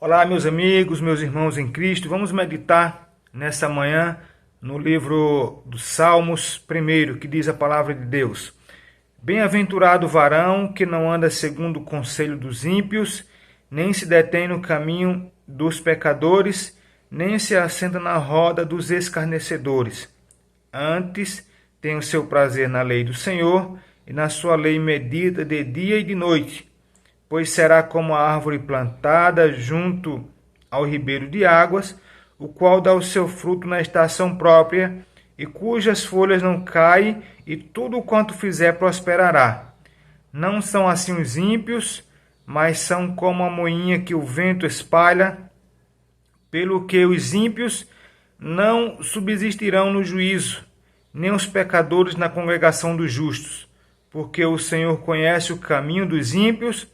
Olá, meus amigos, meus irmãos em Cristo. Vamos meditar nessa manhã no livro dos Salmos, primeiro, que diz a palavra de Deus. Bem-aventurado o varão que não anda segundo o conselho dos ímpios, nem se detém no caminho dos pecadores, nem se assenta na roda dos escarnecedores. Antes, tem o seu prazer na lei do Senhor, e na sua lei medita de dia e de noite. Pois será como a árvore plantada junto ao ribeiro de águas, o qual dá o seu fruto na estação própria, e cujas folhas não caem, e tudo quanto fizer prosperará. Não são assim os ímpios, mas são como a moinha que o vento espalha, pelo que os ímpios não subsistirão no juízo, nem os pecadores na congregação dos justos, porque o Senhor conhece o caminho dos ímpios,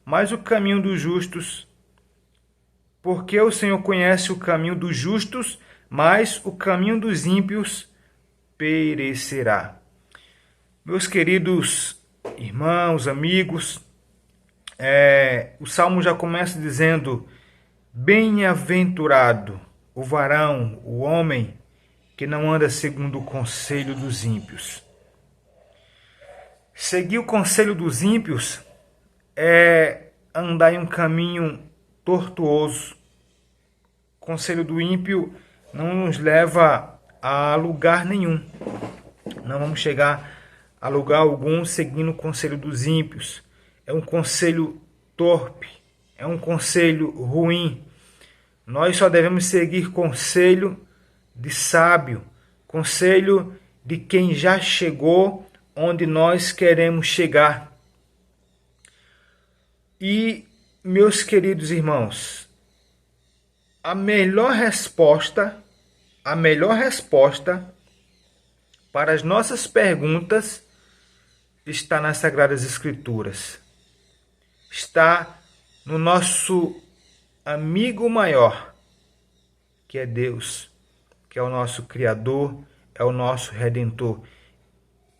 mas o caminho dos justos, porque o Senhor conhece o caminho dos justos, mas o caminho dos ímpios perecerá. Meus queridos irmãos, amigos, o Salmo já começa dizendo: bem-aventurado o varão, o homem, que não anda segundo o conselho dos ímpios. Seguir o conselho dos ímpios é andar em um caminho tortuoso. O conselho do ímpio não nos leva a lugar nenhum. Não vamos chegar a lugar algum seguindo o conselho dos ímpios. É um conselho torpe, é um conselho ruim. Nós só devemos seguir conselho de sábio, conselho de quem já chegou onde nós queremos chegar. E, meus queridos irmãos, a melhor resposta para as nossas perguntas está nas Sagradas Escrituras. Está no nosso amigo maior, que é Deus, que é o nosso Criador, é o nosso Redentor.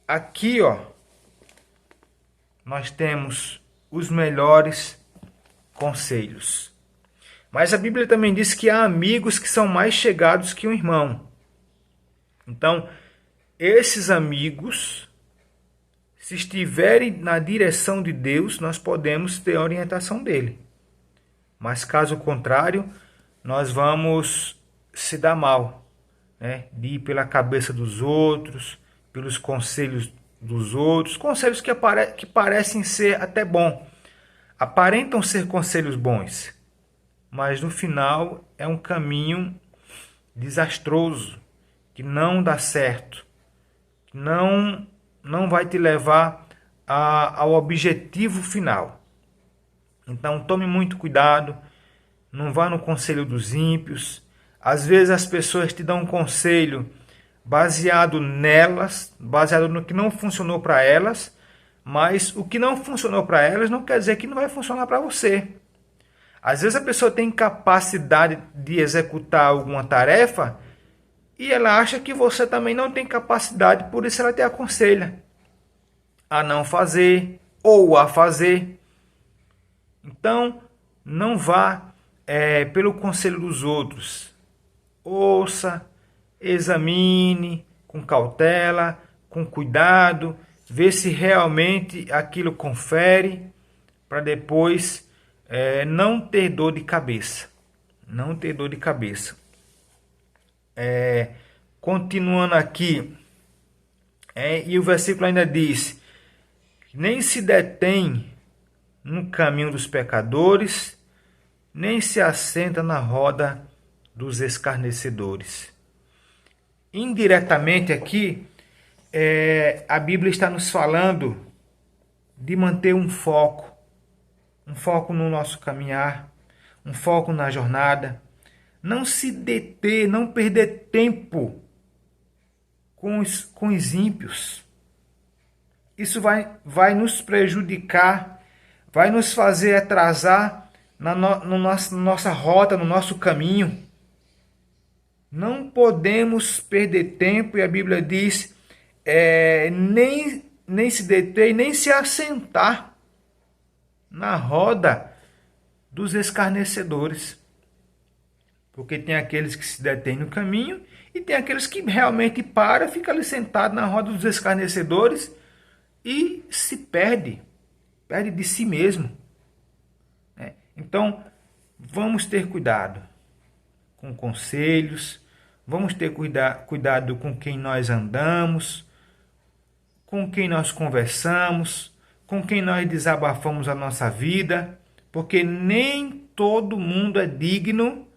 Aqui, nós temos os melhores conselhos. Mas a Bíblia também diz que há amigos que são mais chegados que um irmão. Então, esses amigos, se estiverem na direção de Deus, nós podemos ter a orientação dele. Mas caso contrário, nós vamos se dar mal, de ir pela cabeça dos outros, pelos conselhos dos outros, conselhos que parecem ser até bons, aparentam ser conselhos bons, mas no final é um caminho desastroso, que não dá certo, que não vai te levar ao objetivo final. Então tome muito cuidado, não vá no conselho dos ímpios. Às vezes as pessoas te dão um conselho baseado nelas, baseado no que não funcionou para elas, mas o que não funcionou para elas não quer dizer que não vai funcionar para você. Às vezes a pessoa tem capacidade de executar alguma tarefa e ela acha que você também não tem capacidade, por isso ela te aconselha a não fazer ou a fazer. Então, não vá pelo conselho dos outros. Ouça, examine com cautela, com cuidado, vê se realmente aquilo confere, para depois não ter dor de cabeça. Não ter dor de cabeça. Continuando aqui, e o versículo ainda diz: nem se detém no caminho dos pecadores, nem se assenta na roda dos escarnecedores. Indiretamente aqui, a Bíblia está nos falando de manter um foco no nosso caminhar, um foco na jornada, não se deter, não perder tempo com os ímpios. Isso vai nos prejudicar, vai nos fazer atrasar na nossa rota, no nosso caminho. Não podemos perder tempo, e a Bíblia diz, nem se deter, nem se assentar na roda dos escarnecedores. Porque tem aqueles que se detêm no caminho e tem aqueles que realmente param, fica ali sentado na roda dos escarnecedores e se perde de si mesmo. Então, vamos ter cuidado com conselhos, vamos ter cuidado com quem nós andamos, com quem nós conversamos, com quem nós desabafamos a nossa vida, porque nem todo mundo é digno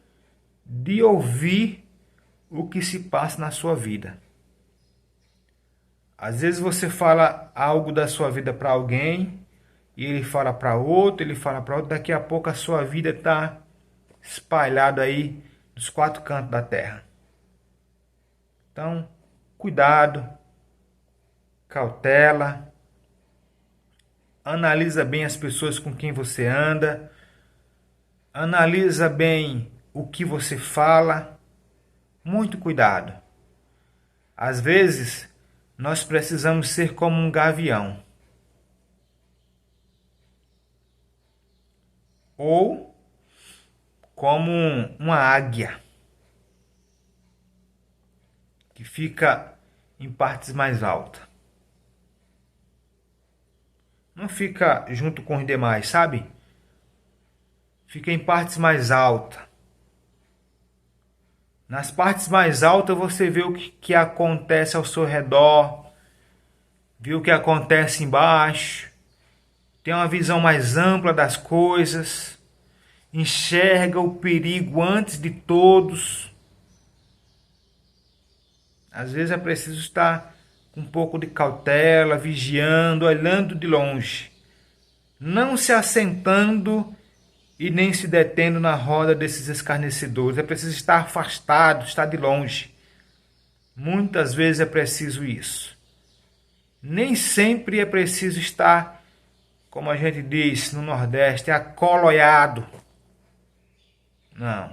de ouvir o que se passa na sua vida. Às vezes você fala algo da sua vida para alguém, e ele fala para outro, daqui a pouco a sua vida está espalhada aí dos 4 cantos da terra. Então, cuidado, cautela, analisa bem as pessoas com quem você anda, analisa bem o que você fala, muito cuidado. Às vezes, nós precisamos ser como um gavião. Ou como uma águia, que fica em partes mais altas. Não fica junto com os demais, sabe? Fica em partes mais altas. Nas partes mais altas você vê o que acontece ao seu redor, vê o que acontece embaixo, tem uma visão mais ampla das coisas, enxerga o perigo antes de todos. Às vezes é preciso estar com um pouco de cautela, vigiando, olhando de longe, não se assentando e nem se detendo na roda desses escarnecedores. É preciso estar afastado, estar de longe. Muitas vezes é preciso isso. Nem sempre é preciso estar, como a gente diz no Nordeste, acoloiado. Não.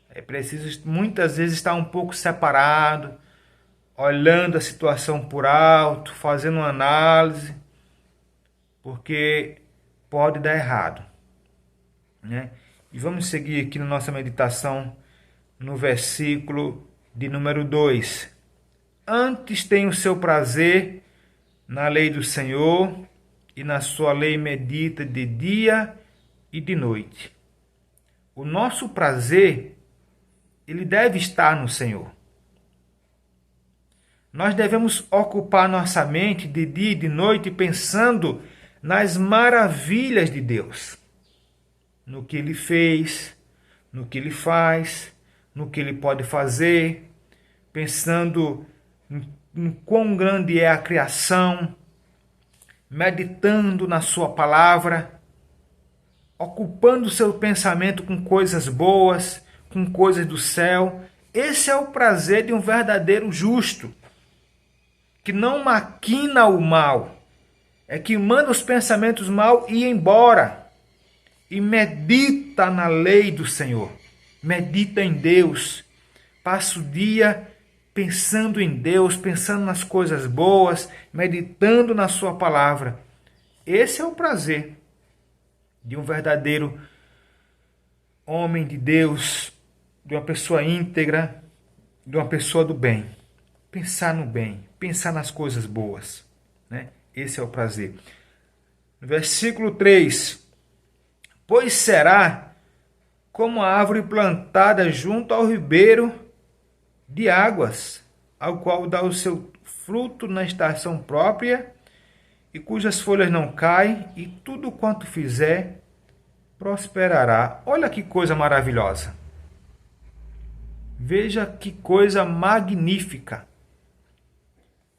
É preciso muitas vezes estar um pouco separado, olhando a situação por alto, fazendo uma análise, porque pode dar errado. E vamos seguir aqui na nossa meditação no versículo de número 2. Antes tem o seu prazer na lei do Senhor, e na sua lei medita de dia e de noite. O nosso prazer, ele deve estar no Senhor. Nós devemos ocupar nossa mente de dia e de noite pensando nas maravilhas de Deus. No que Ele fez, no que Ele faz, no que Ele pode fazer, pensando em quão grande é a criação, meditando na sua palavra, ocupando o seu pensamento com coisas boas, com coisas do céu. Esse é o prazer de um verdadeiro justo, que não maquina o mal, é que manda os pensamentos mal ir embora e medita na lei do Senhor, medita em Deus, passa o dia pensando em Deus, pensando nas coisas boas, meditando na sua palavra. Esse é o prazer de um verdadeiro homem de Deus, de uma pessoa íntegra, de uma pessoa do bem. Pensar no bem, pensar nas coisas boas. Esse é o prazer. No versículo 3. Pois será como a árvore plantada junto ao ribeiro de águas, ao qual dá o seu fruto na estação própria, e cujas folhas não caem, e tudo quanto fizer prosperará. Olha que coisa maravilhosa. Veja que coisa magnífica.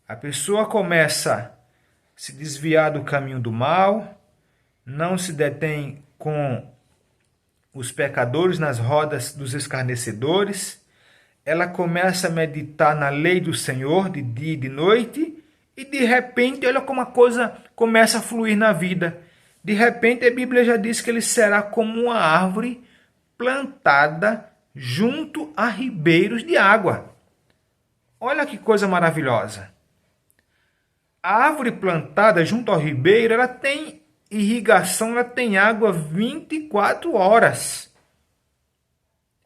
A pessoa começa a se desviar do caminho do mal, não se detém com os pecadores nas rodas dos escarnecedores, ela começa a meditar na lei do Senhor de dia e de noite, e de repente, olha como a coisa começa a fluir na vida. De repente, a Bíblia já diz que ele será como uma árvore plantada junto a ribeiros de água. Olha que coisa maravilhosa. A árvore plantada junto ao ribeiro, ela tem irrigação ela tem água 24 horas.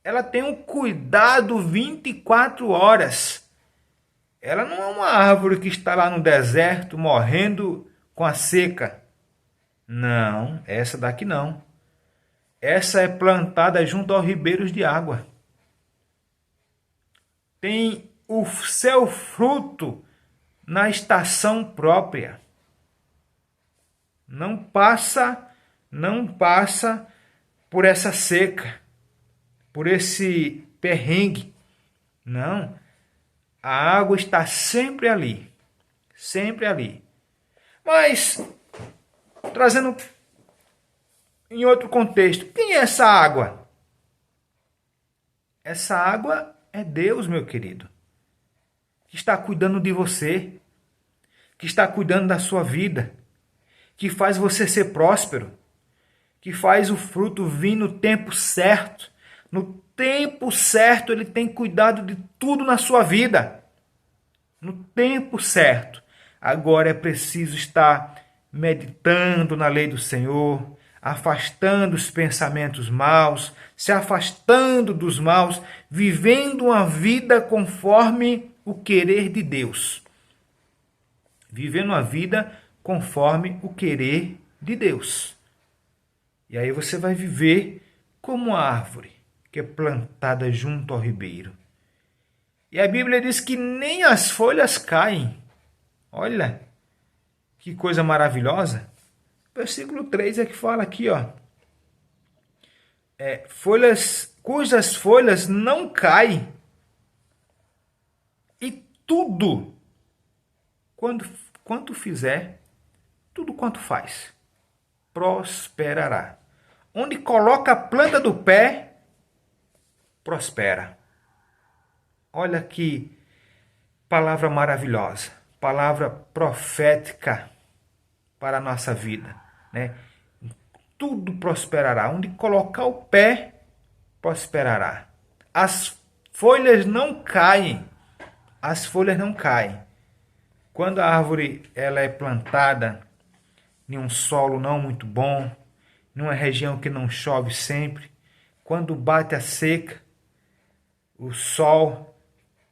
Ela tem um cuidado 24 horas. Ela não é uma árvore que está lá no deserto morrendo com a seca. Não, essa daqui não. Essa é plantada junto aos ribeiros de água. Tem o seu fruto na estação própria. Não passa por essa seca, por esse perrengue. Não. A água está sempre ali. Sempre ali. Mas, trazendo em outro contexto, quem é essa água? Essa água é Deus, meu querido, que está cuidando de você, que está cuidando da sua vida, que faz você ser próspero, que faz o fruto vir no tempo certo. No tempo certo, Ele tem cuidado de tudo na sua vida. No tempo certo. Agora é preciso estar meditando na lei do Senhor, afastando os pensamentos maus, se afastando dos maus, vivendo uma vida conforme o querer de Deus. Vivendo uma vida conforme o querer de Deus. E aí você vai viver como a árvore que é plantada junto ao ribeiro. E a Bíblia diz que nem as folhas caem. Olha, que coisa maravilhosa. Versículo 3 é que fala aqui, ó. Folhas, cujas folhas não caem. E tudo, quanto fizer, tudo quanto faz, prosperará. Onde coloca a planta do pé, prospera. Olha que palavra maravilhosa, palavra profética para a nossa vida, né? Tudo prosperará. Onde colocar o pé, prosperará. As folhas não caem. As folhas não caem. Quando a árvore ela é plantada em um solo não muito bom, numa região que não chove sempre, quando bate a seca, o sol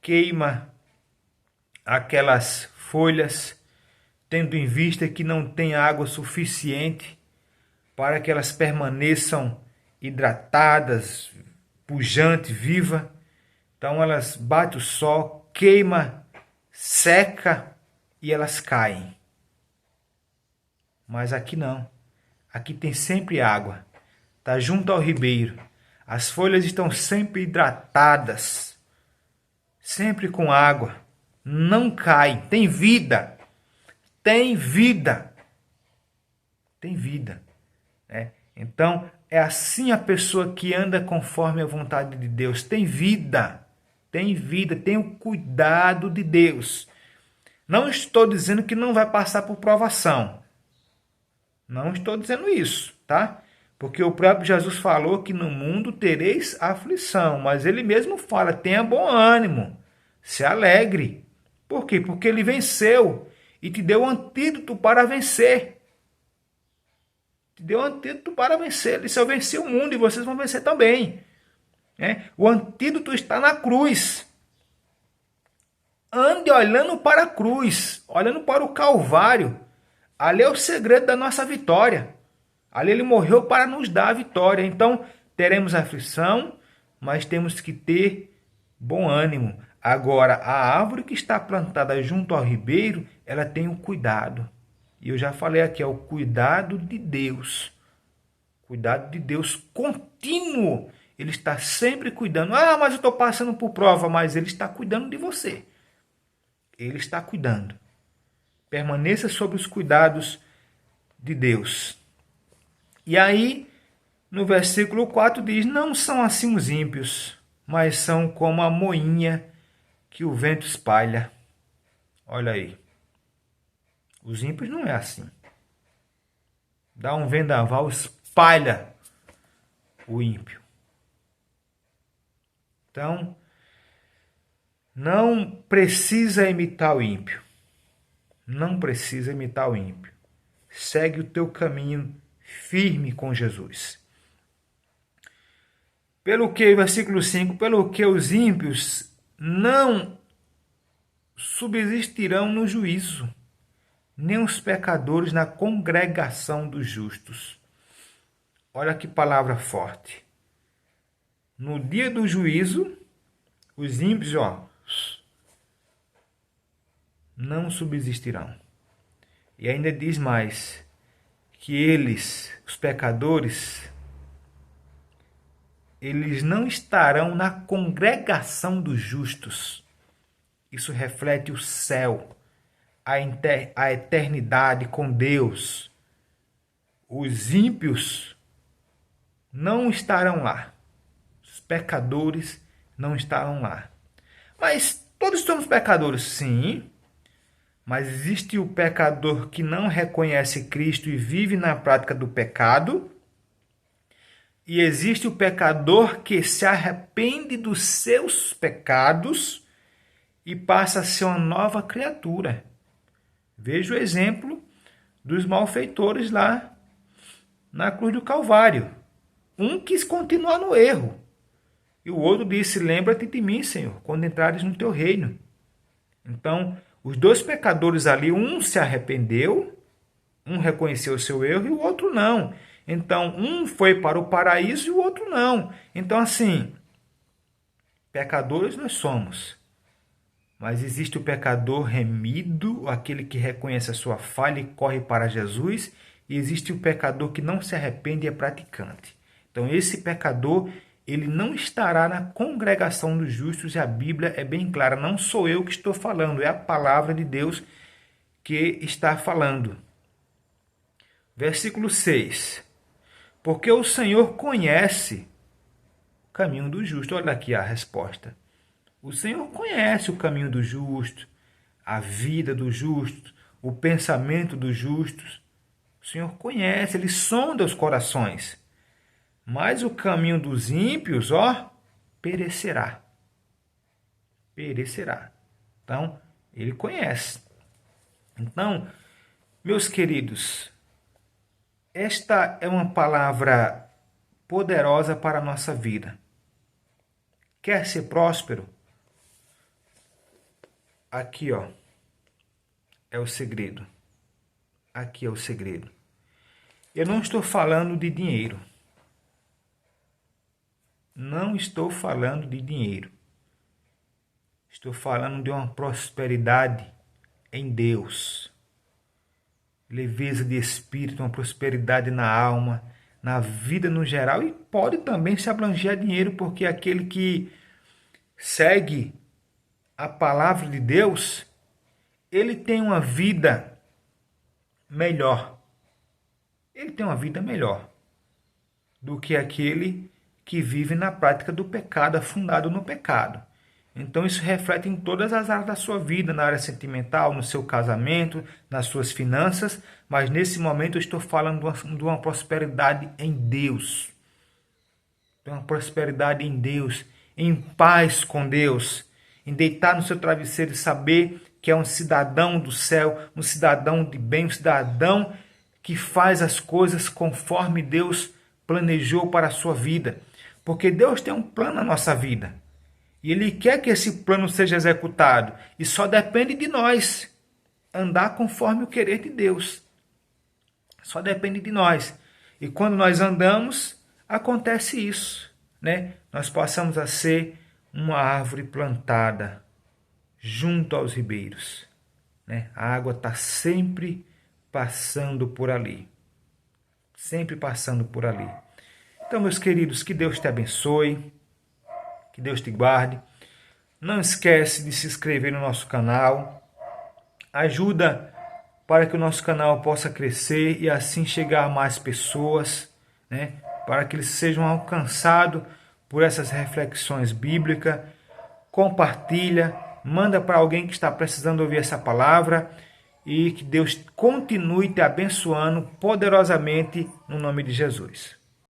queima aquelas folhas, tendo em vista que não tem água suficiente para que elas permaneçam hidratadas, pujante, viva. Então elas batem o sol, queima, seca e elas caem. Mas aqui não. Aqui tem sempre água. Está junto ao ribeiro. As folhas estão sempre hidratadas. Sempre com água. Não cai. Tem vida. Tem vida. Tem vida. Então, é assim a pessoa que anda conforme a vontade de Deus. Tem vida. Tem vida. Tem o cuidado de Deus. Não estou dizendo que não vai passar por provação. Não estou dizendo isso, tá? Porque o próprio Jesus falou que no mundo tereis aflição, mas ele mesmo fala, tenha bom ânimo, se alegre. Por quê? Porque ele venceu e te deu o antídoto para vencer. Te deu o antídoto para vencer. Ele disse, eu venci o mundo e vocês vão vencer também. O antídoto está na cruz. Ande olhando para a cruz, olhando para o Calvário. Ali é o segredo da nossa vitória. Ali ele morreu para nos dar a vitória. Então, teremos aflição, mas temos que ter bom ânimo. Agora, a árvore que está plantada junto ao ribeiro, ela tem o cuidado. E eu já falei aqui, é o cuidado de Deus. Cuidado de Deus contínuo. Ele está sempre cuidando. Ah, mas eu estou passando por prova, mas ele está cuidando de você. Ele está cuidando. Permaneça sob os cuidados de Deus. E aí, no versículo 4 diz, não são assim os ímpios, mas são como a moinha que o vento espalha. Olha aí. Os ímpios não é assim. Dá um vendaval, espalha o ímpio. Então, não precisa imitar o ímpio. Não precisa imitar o ímpio. segue o teu caminho firme com Jesus. Pelo que, versículo 5, pelo que os ímpios não subsistirão no juízo, nem os pecadores na congregação dos justos. Olha que palavra forte. No dia do juízo, os ímpios, não subsistirão. E ainda diz mais, que eles, os pecadores, eles não estarão na congregação dos justos. Isso reflete o céu, a eternidade com Deus. Os ímpios não estarão lá. Os pecadores não estarão lá. Mas todos somos pecadores, sim. Mas existe o pecador que não reconhece Cristo e vive na prática do pecado. E existe o pecador que se arrepende dos seus pecados e passa a ser uma nova criatura. Veja o exemplo dos malfeitores lá na cruz do Calvário. Um quis continuar no erro. E o outro disse, lembra-te de mim, Senhor, quando entrares no teu reino. Então, os dois pecadores ali, um se arrependeu, um reconheceu o seu erro e o outro não. Então, um foi para o paraíso e o outro não. Então, assim, pecadores nós somos. Mas existe o pecador remido, aquele que reconhece a sua falha e corre para Jesus. E existe o pecador que não se arrepende e é praticante. Então, esse pecador, ele não estará na congregação dos justos, e a Bíblia é bem clara. Não sou eu que estou falando, é a palavra de Deus que está falando. Versículo 6. Porque o Senhor conhece o caminho do justo. Olha aqui a resposta. O Senhor conhece o caminho do justo, a vida do justo, o pensamento dos justos. O Senhor conhece, Ele sonda os corações. Mas o caminho dos ímpios, perecerá. Perecerá. Então, Ele conhece. Então, meus queridos, esta é uma palavra poderosa para a nossa vida. Quer ser próspero? Aqui, é o segredo. Aqui é o segredo. Eu não estou falando de dinheiro. Não estou falando de dinheiro. Estou falando de uma prosperidade em Deus. Leveza de espírito, uma prosperidade na alma, na vida no geral, e pode também se abranger a dinheiro, porque aquele que segue a palavra de Deus, ele tem uma vida melhor. Ele tem uma vida melhor do que aquele que vive na prática do pecado, afundado no pecado. Então isso reflete em todas as áreas da sua vida, na área sentimental, no seu casamento, nas suas finanças, mas nesse momento eu estou falando de uma prosperidade em Deus. De uma prosperidade em Deus, em paz com Deus, em deitar no seu travesseiro e saber que é um cidadão do céu, um cidadão de bem, um cidadão que faz as coisas conforme Deus planejou para a sua vida. Porque Deus tem um plano na nossa vida. E Ele quer que esse plano seja executado. E só depende de nós andar conforme o querer de Deus. Só depende de nós. E quando nós andamos, acontece isso, né? Nós passamos a ser uma árvore plantada junto aos ribeiros, né? A água está sempre passando por ali. Sempre passando por ali. Então, meus queridos, que Deus te abençoe. Que Deus te guarde. Não esquece de se inscrever no nosso canal. Ajuda para que o nosso canal possa crescer e assim chegar a mais pessoas, né? Para que eles sejam alcançados por essas reflexões bíblicas. Compartilha, manda para alguém que está precisando ouvir essa palavra e que Deus continue te abençoando poderosamente no nome de Jesus.